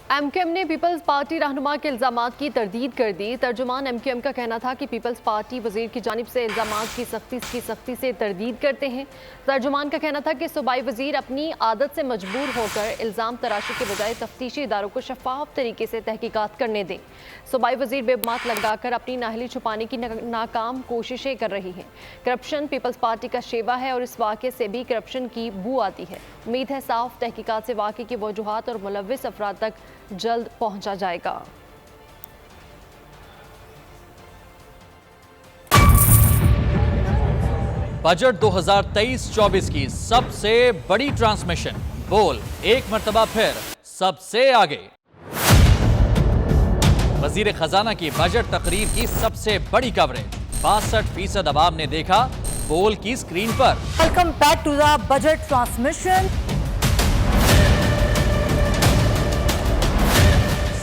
MQM ने peoples party रहनुमा के इल्जामात की तरदीद कर दी। तर्जुमान एमक्यूएम का कहना था कि पीपल्स पार्टी वजीर की जानिब से इल्जामात की सख्ती से तरदीद करते हैं। तर्जुमान का कहना था कि सूबाई वजीर अपनी आदत से मजबूर होकर इल्ज़ाम तराशी के बजाय तफ्तीशी इदारों को शफाफ तरीके से तहकीकात करने दें। सूबाई वजीर बेबाक लगाकर अपनी नाहली छुपाने की नाकाम कोशिशें कर रही हैं। करप्शन पीपल्स पार्टी का शेवा है और इस वाक़े से भी करप्शन की बू आती है। उम्मीद है साफ तहकीकात से वाक़े की वजूहात और मुलव्विस अफराद तक जल्द पहुंचा जाएगा। बजट 2023-24 की सबसे बड़ी ट्रांसमिशन बोल एक मर्तबा फिर सबसे आगे। वजीर खजाना की बजट तकरीर की सबसे बड़ी कवरेज 62% अवाम ने देखा बोल की स्क्रीन पर। Welcome back to the budget transmission.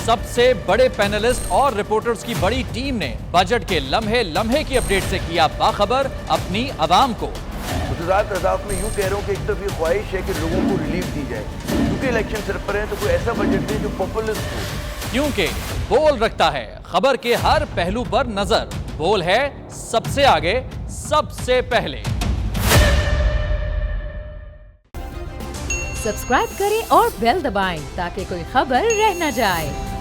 सबसे बड़े पैनलिस्ट और रिपोर्टर्स की बड़ी टीम ने बजट के लम्हे लम्हे की अपडेट से किया बाखबर अपनी आवाम को। गुजरात रजाक में यूं कह रहा हूं कि एक तरफ ये ख्वाहिश है कि लोगों को रिलीफ दी जाए, क्योंकि इलेक्शन सिर पर है, तो कोई ऐसा बजट दे जो पॉपुलिस्ट हो। क्योंकि बोल रखता है खबर के हर पहलू पर नजर। बोल है सबसे आगे सबसे पहले। सब्सक्राइब करें और बेल दबाएं ताकि कोई खबर रह न जाए।